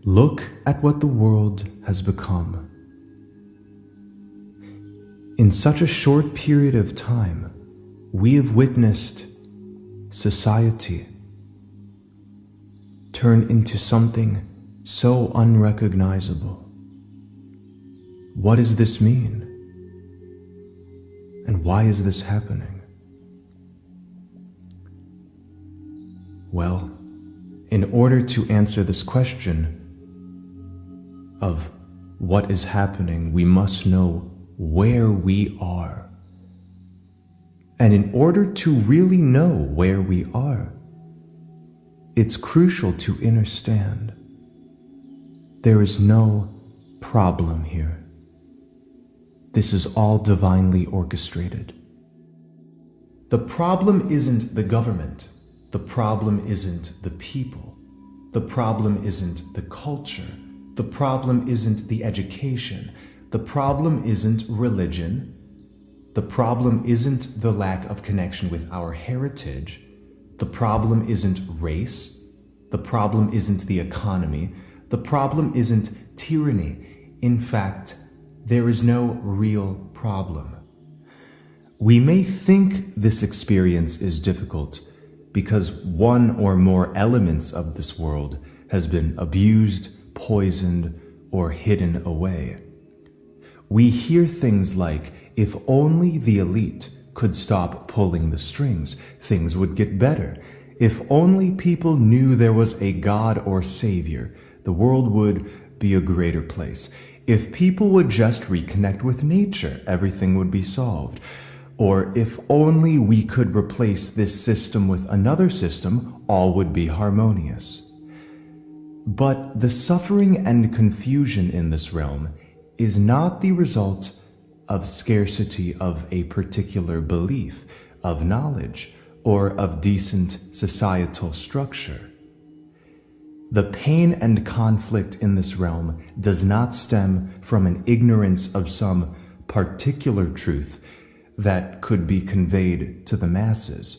Look at what the world has become. In such a short period of time, we have witnessed society turn into something so unrecognizable. What does this mean? And why is this happening? Well, in order to answer this question of what is happening, we must know where we are. And in order to really know where we are, it's crucial to understand there is no problem here. This is all divinely orchestrated. The problem isn't the government. The problem isn't the people. The problem isn't the culture. The problem isn't the education. The problem isn't religion. The problem isn't the lack of connection with our heritage. The problem isn't race. The problem isn't the economy. The problem isn't tyranny. In fact, there is no real problem. We may think this experience is difficult because one or more elements of this world has been abused, poisoned, or hidden away. We hear things like, if only the elite could stop pulling the strings, things would get better. If only people knew there was a God or Savior, the world would be a greater place. If people would just reconnect with nature, everything would be solved. Or if only we could replace this system with another system, all would be harmonious. But the suffering and confusion in this realm is not the result of scarcity of a particular belief, of knowledge, or of decent societal structure. The pain and conflict in this realm does not stem from an ignorance of some particular truth that could be conveyed to the masses,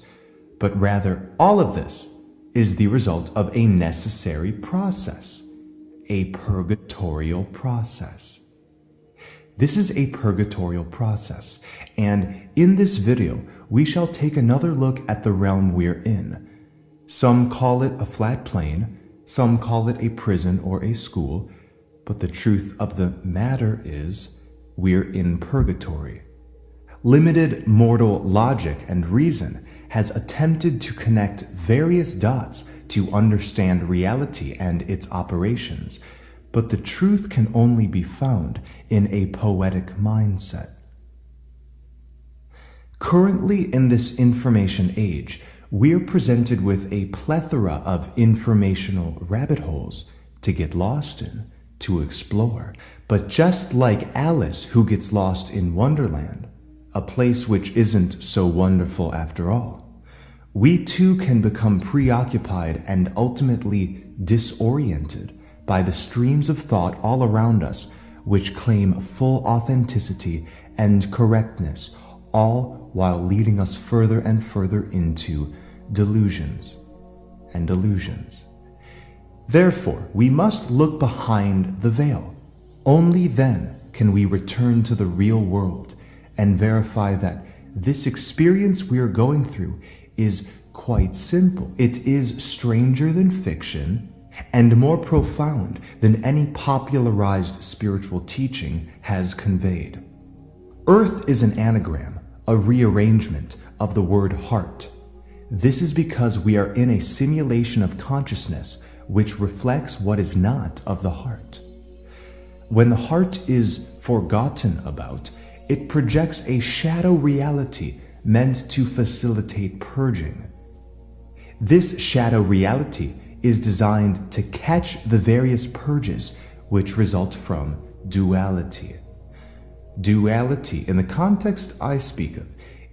but rather all of this is the result of a necessary process, a purgatorial process. This is a purgatorial process, and in this video, we shall take another look at the realm we're in. Some call it a flat plane, some call it a prison or a school, but the truth of the matter is, we're in purgatory. Limited mortal logic and reason has attempted to connect various dots to understand reality and its operations, but the truth can only be found in a poetic mindset. Currently, in this information age, we're presented with a plethora of informational rabbit holes to get lost in, to explore. But just like Alice, who gets lost in Wonderland, a place which isn't so wonderful after all, we too can become preoccupied and ultimately disoriented by the streams of thought all around us which claim full authenticity and correctness, all while leading us further and further into delusions and illusions. Therefore, we must look behind the veil. Only then can we return to the real world and verify that this experience we are going through is quite simple. It is stranger than fiction and more profound than any popularized spiritual teaching has conveyed. Earth is an anagram, a rearrangement of the word heart. This is because we are in a simulation of consciousness which reflects what is not of the heart. When the heart is forgotten about, it projects a shadow reality meant to facilitate purging. This shadow reality is designed to catch the various purges which result from duality. Duality, in the context I speak of,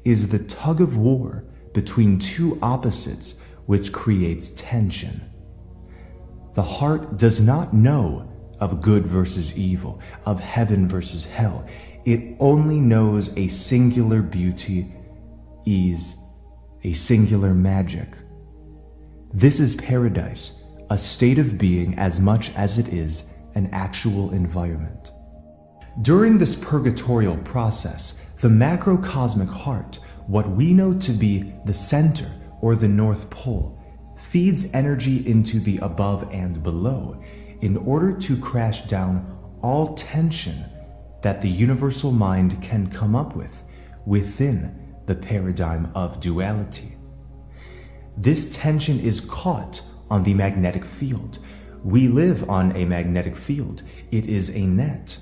is the tug of war between two opposites which creates tension. The heart does not know of good versus evil, of heaven versus hell. It only knows a singular beauty, ease, a singular magic. This is paradise, a state of being as much as it is an actual environment. During this purgatorial process, the macrocosmic heart, what we know to be the center or the North Pole, feeds energy into the above and below in order to crash down all tension that the universal mind can come up with within the paradigm of duality. This tension is caught on the magnetic field. We live on a magnetic field. It is a net.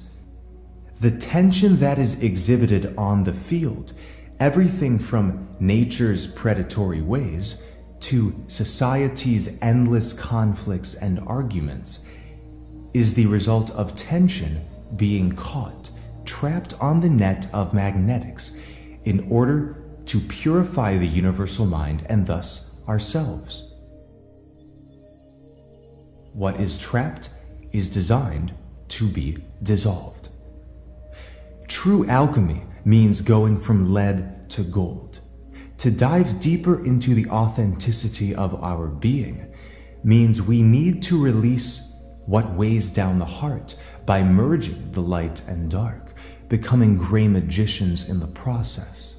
The tension that is exhibited on the field, everything from nature's predatory ways to society's endless conflicts and arguments, is the result of tension being caught, trapped on the net of magnetics, in order to purify the universal mind and thus ourselves. What is trapped is designed to be dissolved. True alchemy means going from lead to gold. To dive deeper into the authenticity of our being means we need to release what weighs down the heart by merging the light and dark, becoming gray magicians in the process.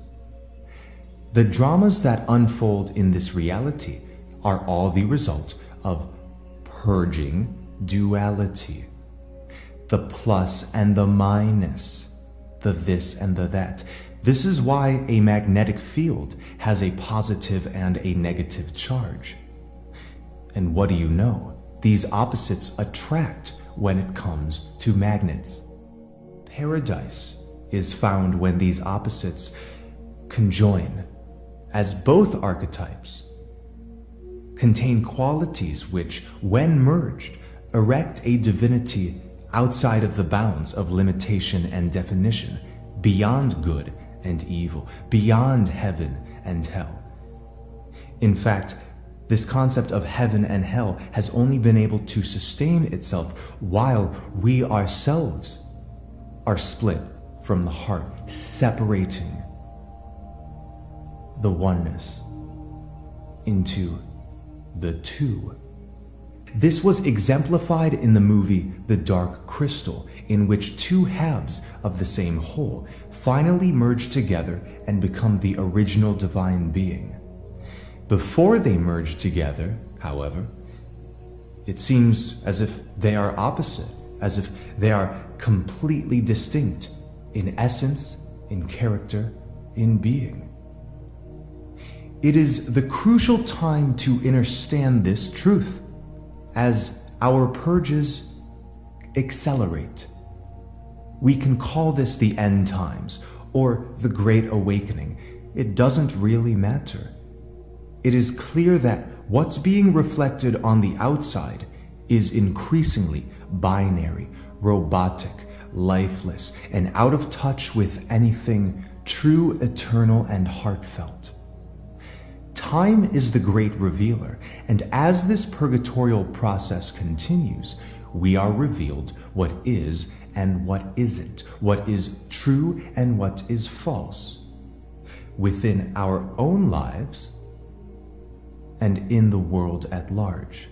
The dramas that unfold in this reality are all the result of purging duality. The plus and the minus, the this and the that. This is why a magnetic field has a positive and a negative charge. And what do you know? These opposites attract when it comes to magnets. Paradise is found when these opposites conjoin, as both archetypes contain qualities which, when merged, erect a divinity outside of the bounds of limitation and definition, beyond good and evil, beyond heaven and hell. In fact, this concept of heaven and hell has only been able to sustain itself while we ourselves are split from the heart, separating the oneness into the two. This was exemplified in the movie The Dark Crystal, in which two halves of the same whole finally merge together and become the original divine being. Before they merge together, however, it seems as if they are opposite, as if they are completely distinct in essence, in character, in being. It is the crucial time to understand this truth as our purges accelerate. We can call this the end times or the Great Awakening. It doesn't really matter. It is clear that what's being reflected on the outside is increasingly binary, robotic, lifeless, and out of touch with anything true, eternal, and heartfelt. Time is the great revealer, and as this purgatorial process continues, we are revealed what is and what isn't, what is true and what is false, within our own lives and in the world at large.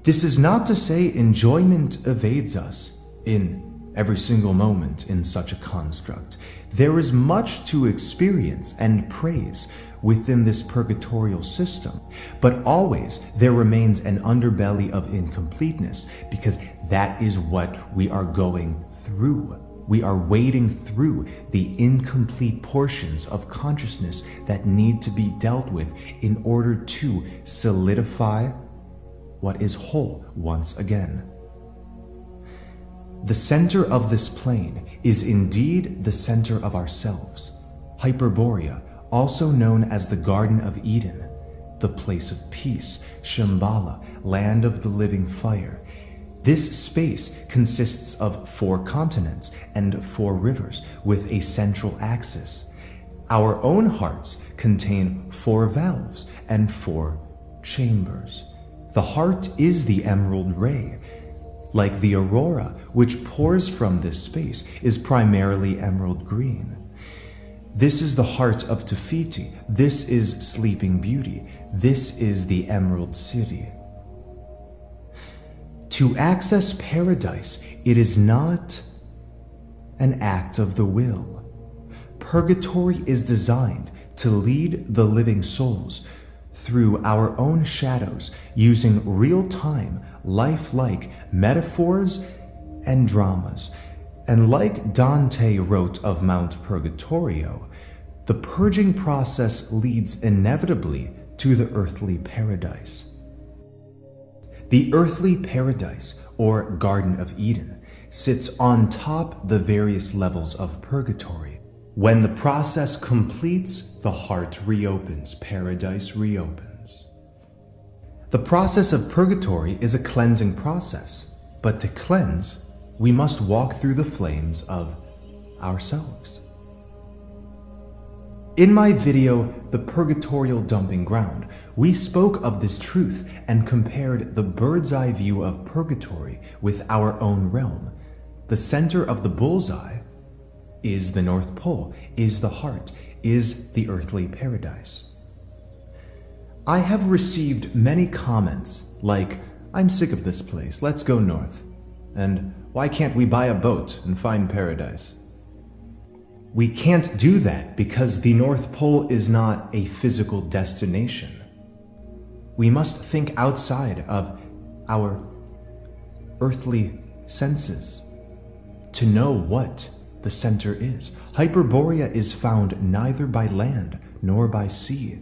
This is not to say enjoyment evades us in every single moment in such a construct. There is much to experience and praise within this purgatorial system, but always there remains an underbelly of incompleteness, because that is what we are going through. We are wading through the incomplete portions of consciousness that need to be dealt with in order to solidify what is whole once again. The center of this plane is indeed the center of ourselves, Hyperborea, also known as the Garden of Eden, the place of peace, Shambhala, land of the living fire. This space consists of 4 continents and 4 rivers with a central axis. Our own hearts contain 4 valves and 4 chambers. The heart is the emerald ray. Like the aurora, which pours from this space, is primarily emerald green. This is the heart of Tafiti. This is Sleeping Beauty. This is the Emerald City. To access paradise, it is not an act of the will. Purgatory is designed to lead the living souls through our own shadows using real-time, lifelike metaphors and dramas. And like Dante wrote of Mount Purgatorio, the purging process leads inevitably to the earthly paradise. The earthly paradise, or Garden of Eden, sits on top the various levels of purgatory. When the process completes, the heart reopens, paradise reopens. The process of purgatory is a cleansing process, but to cleanse, we must walk through the flames of ourselves. In my video, The Purgatorial Dumping Ground, we spoke of this truth and compared the bird's eye view of purgatory with our own realm. The center of the bullseye is the North Pole, is the heart, is the earthly paradise. I have received many comments like, "I'm sick of this place, let's go north," and "Why can't we buy a boat and find paradise?" We can't do that because the North Pole is not a physical destination. We must think outside of our earthly senses to know what the center is. Hyperborea is found neither by land nor by sea.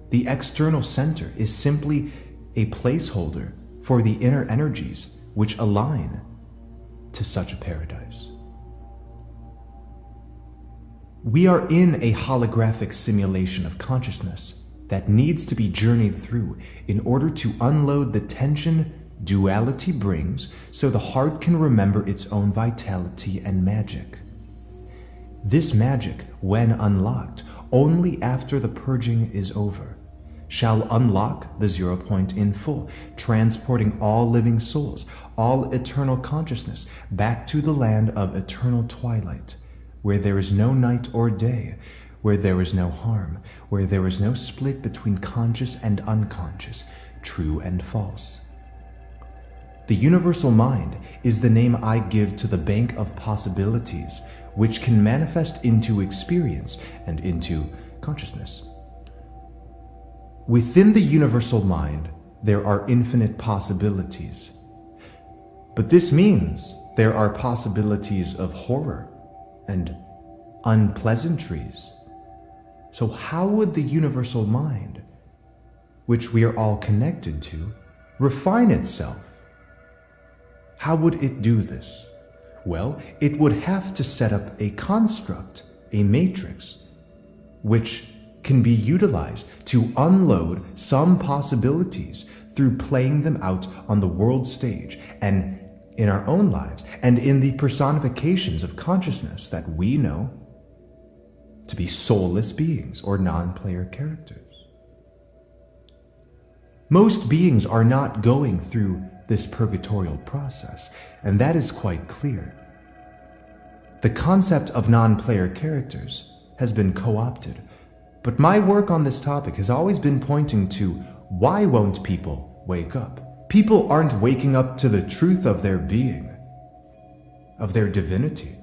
The external center is simply a placeholder for the inner energies which align to such a paradise. We are in a holographic simulation of consciousness that needs to be journeyed through in order to unload the tension duality brings so the heart can remember its own vitality and magic. This magic, when unlocked only after the purging is over, shall unlock the 0 point in full, transporting all living souls, all eternal consciousness back to the land of eternal twilight, where there is no night or day, where there is no harm, where there is no split between conscious and unconscious, true and false. The universal mind is the name I give to the bank of possibilities which can manifest into experience and into consciousness. Within the universal mind, there are infinite possibilities. But this means there are possibilities of horror and unpleasantries. So how would the universal mind, which we are all connected to, refine itself? How would it do this? Well, it would have to set up a construct, a matrix, which can be utilized to unload some possibilities through playing them out on the world stage and in our own lives and in the personifications of consciousness that we know to be soulless beings or non-player characters. Most beings are not going through this purgatorial process, and that is quite clear. The concept of non-player characters has been co-opted, but my work on this topic has always been pointing to why won't people wake up? People aren't waking up to the truth of their being, of their divinity,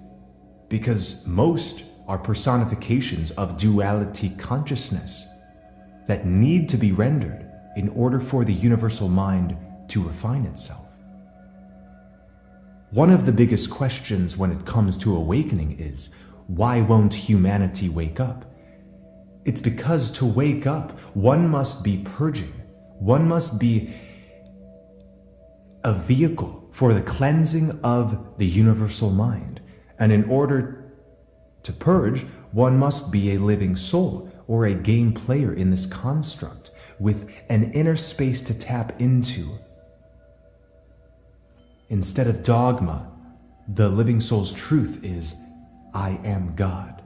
because most are personifications of duality consciousness that need to be rendered in order for the universal mind to refine itself. One of the biggest questions when it comes to awakening is, why won't humanity wake up? It's because to wake up, one must be purging. One must be a vehicle for the cleansing of the universal mind. And in order to purge, one must be a living soul or a game player in this construct with an inner space to tap into. Instead of dogma, the living soul's truth is, I am God.